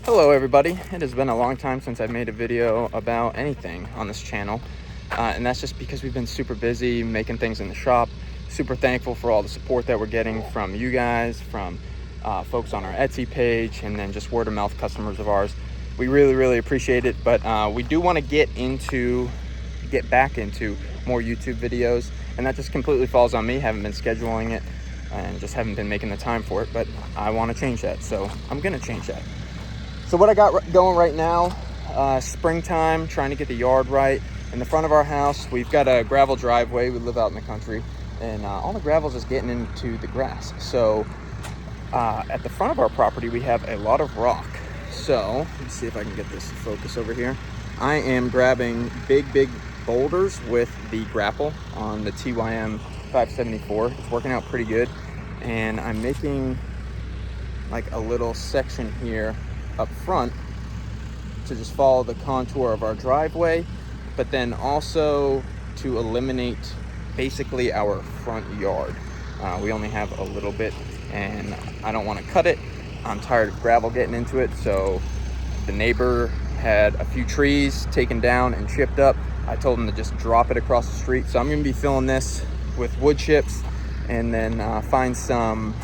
Hello everybody, it has been a long time since I've made a video about anything on this channel, and that's just because we've been super busy making things in the shop. Super thankful for all the support that we're getting from you guys, from folks on our Etsy page, and then just word of mouth customers of ours. We really appreciate it, but we do want to get back into more YouTube videos, and that just completely falls on me. Haven't been scheduling it and just haven't been making the time for it, but I want to change that, so I'm gonna change that. So what I got going right now, springtime, trying to get the yard right. In the front of our house, we've got a gravel driveway. We live out in the country, and all the gravel is just getting into the grass. So at the front of our property, we have a lot of rock. So let's see if I can get this to focus over here. I am grabbing big boulders with the grapple on the TYM 574. It's working out pretty good. And I'm making like a little section here up front to just follow the contour of our driveway, but then also to eliminate basically our front yard. We only have a little bit and I don't want to cut it. I'm tired of gravel getting into it. So the neighbor had a few trees taken down and chipped up. I told him to just drop it across the street. So I'm going to be filling this with wood chips and then find some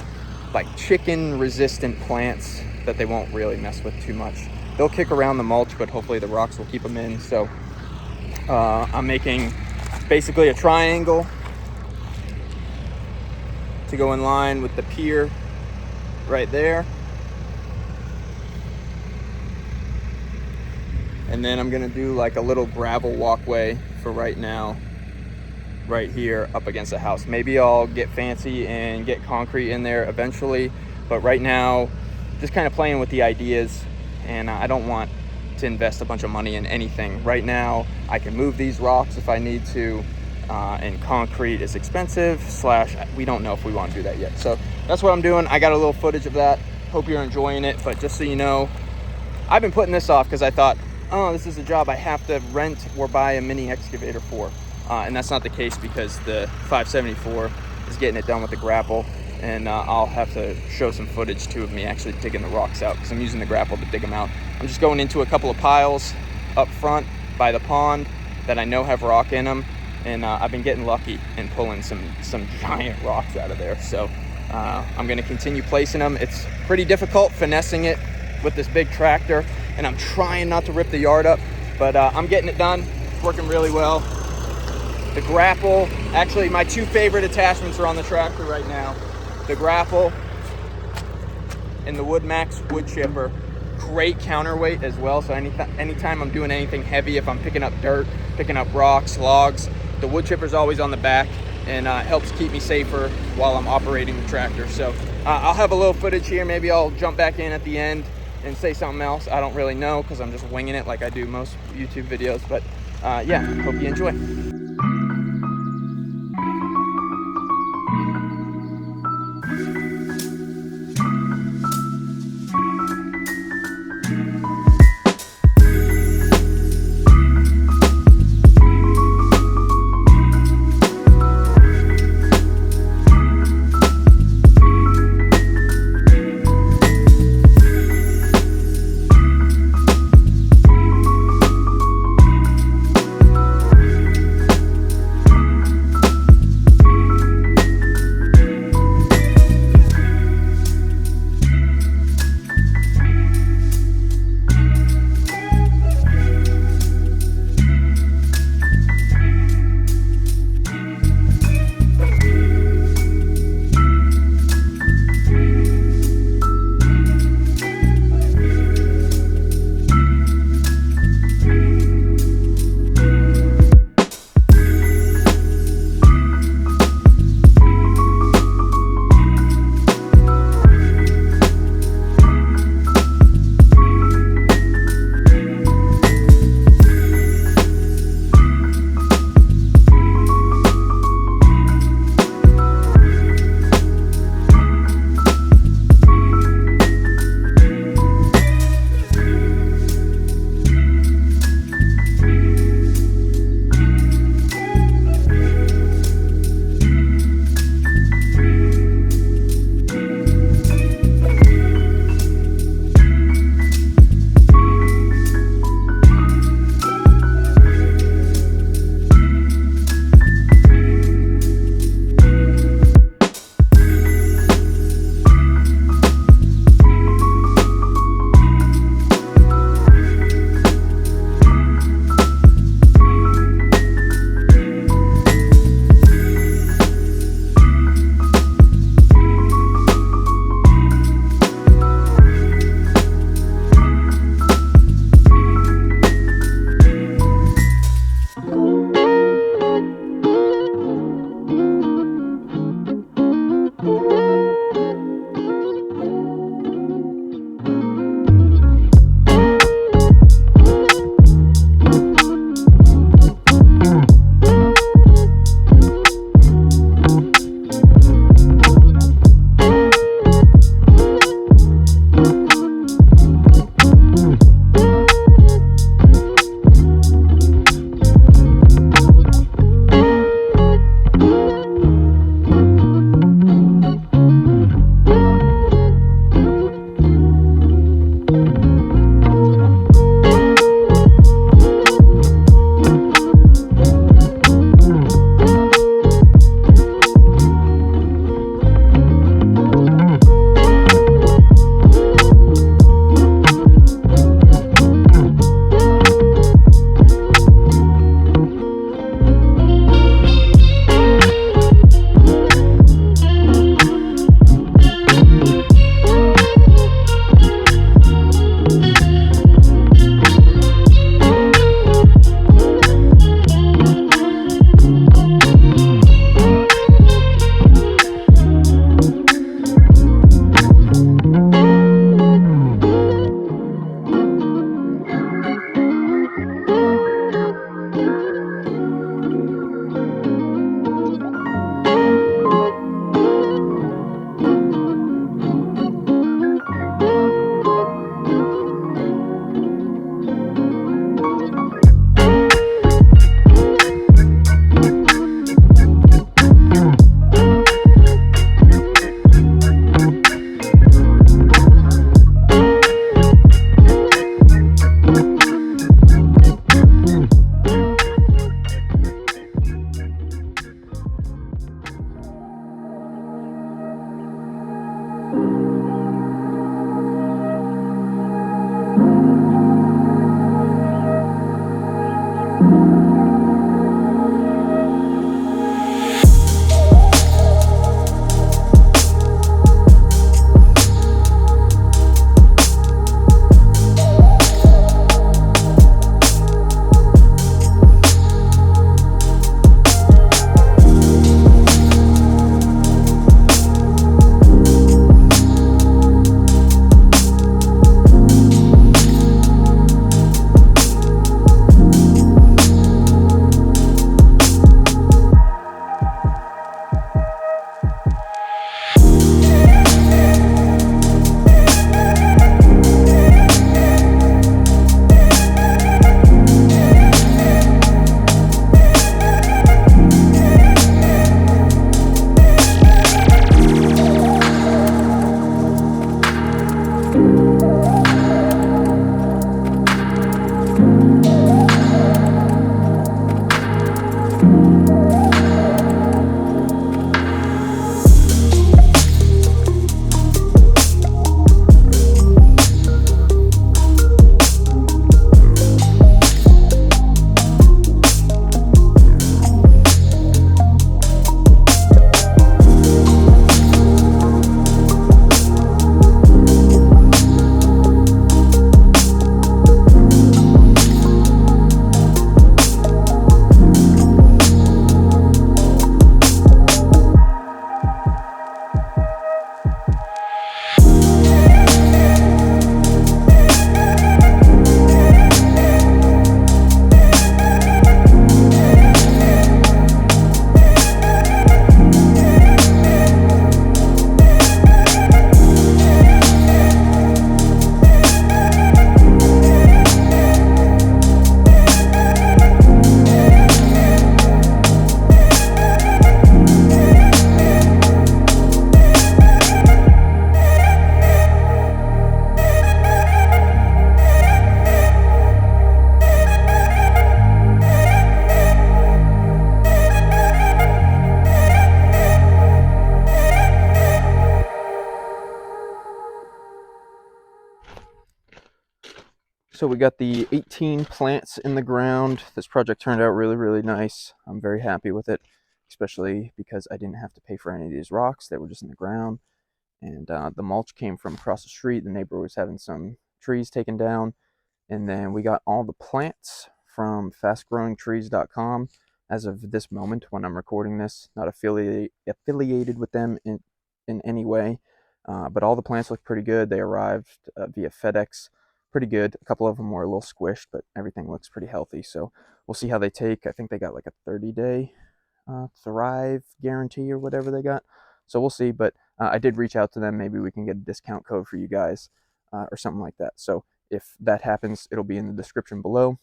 like chicken resistant plants that they won't really mess with too much. They'll kick around the mulch, but hopefully the rocks will keep them in. So I'm making basically a triangle to go in line with the pier right there. And then I'm gonna do like a little gravel walkway for right now, right here up against the house. Maybe I'll get fancy and get concrete in there eventually, but right now, just kind of playing with the ideas, and I don't want to invest a bunch of money in anything. Right now, I can move these rocks if I need to, and concrete is expensive, / we don't know if we want to do that yet. So that's what I'm doing. I got a little footage of that. Hope you're enjoying it, but just so you know, I've been putting this off because I thought, oh, this is a job I have to rent or buy a mini excavator for. And that's not the case because the 574 is getting it done with the grapple. And I'll have to show some footage too of me actually digging the rocks out because I'm using the grapple to dig them out. I'm just going into a couple of piles up front by the pond that I know have rock in them, and I've been getting lucky and pulling some giant rocks out of there. So I'm going to continue placing them. It's pretty difficult finessing it with this big tractor, and I'm trying not to rip the yard up, but I'm getting it done. It's working really well. The grapple, actually my two favorite attachments are on the tractor right now. The grapple and the WoodMax wood chipper. Great counterweight as well, so anytime I'm doing anything heavy, if I'm picking up dirt, picking up rocks, logs, the wood chipper's always on the back and helps keep me safer while I'm operating the tractor. So I'll have a little footage here. Maybe I'll jump back in at the end and say something else. I don't really know because I'm just winging it like I do most YouTube videos, but yeah, hope you enjoy. So we got the 18 plants in the ground. This project turned out really, really nice. I'm very happy with it, especially because I didn't have to pay for any of these rocks. They were just in the ground. And the mulch came from across the street. The neighbor was having some trees taken down. And then we got all the plants from fastgrowingtrees.com. As of this moment, when I'm recording this, not affiliated with them in any way. But all the plants look pretty good. They arrived via FedEx. Pretty good. A couple of them were a little squished, but everything looks pretty healthy. So we'll see how they take. I think they got like a 30-day Thrive guarantee or whatever they got. So we'll see. But I did reach out to them. Maybe we can get a discount code for you guys or something like that. So if that happens, it'll be in the description below.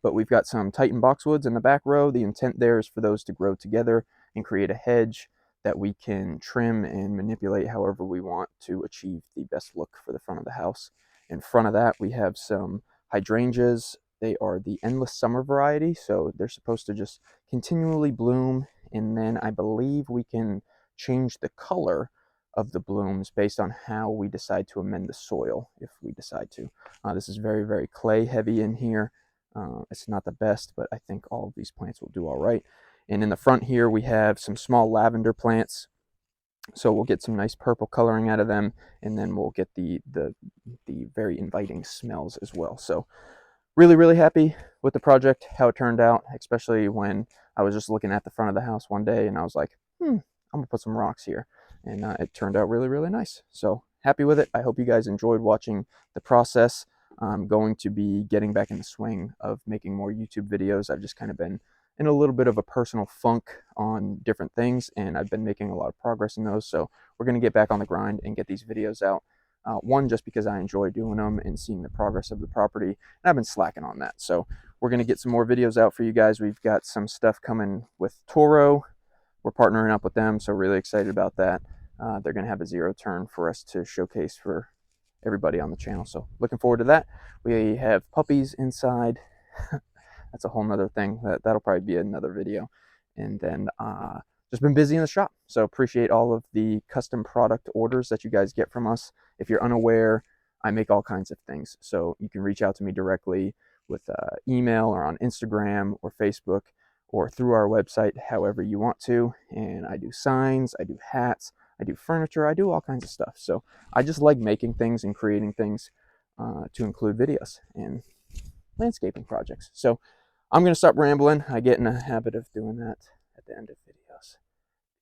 But we've got some Titan Boxwoods in the back row. The intent there is for those to grow together and create a hedge that we can trim and manipulate however we want to achieve the best look for the front of the house. In front of that, we have some Hydrangeas. They are the endless summer variety, so they're supposed to just continually bloom, and then I believe we can change the color of the blooms based on how we decide to amend the soil, if we decide to. This is very, very clay heavy in here. It's not the best, but I think all of these plants will do all right. And in the front here, we have some small lavender plants. So we'll get some nice purple coloring out of them, and then we'll get the very inviting smells as well. So really, really happy with the project, how it turned out, especially when I was just looking at the front of the house one day and I was like, I'm gonna put some rocks here. And it turned out really, really nice. So happy with it. I hope you guys enjoyed watching the process. I'm going to be getting back in the swing of making more YouTube videos. I've just kind of been in a little bit of a personal funk on different things, and I've been making a lot of progress in those. So we're going to get back on the grind and get these videos out. One, just because I enjoy doing them and seeing the progress of the property, and I've been slacking on that. So we're going to get some more videos out for you guys. We've got some stuff coming with Toro. We're partnering up with them, so really excited about that. They're going to have a zero turn for us to showcase for everybody on the channel. So looking forward to that. We have puppies inside. That's a whole nother thing. That'll probably be another video. And then just been busy in the shop. So appreciate all of the custom product orders that you guys get from us. If you're unaware, I make all kinds of things. So you can reach out to me directly with email or on Instagram or Facebook or through our website, however you want to. And I do signs, I do hats, I do furniture, I do all kinds of stuff. So I just like making things and creating things to include videos and landscaping projects. So I'm going to stop rambling. I get in a habit of doing that at the end of videos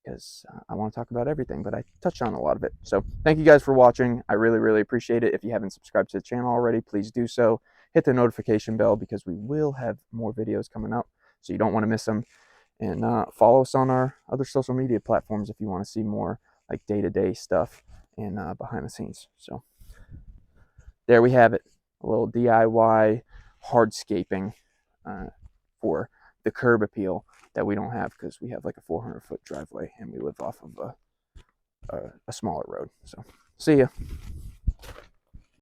because I want to talk about everything, but I touched on a lot of it. So thank you guys for watching. I really, really appreciate it. If you haven't subscribed to the channel already, please do so. Hit the notification bell because we will have more videos coming up, so you don't want to miss them. And follow us on our other social media platforms if you want to see more like day-to-day stuff and behind the scenes. So there we have it. A little DIY hardscaping for the curb appeal that we don't have because we have like a 400-foot driveway and we live off of a smaller road. So see ya.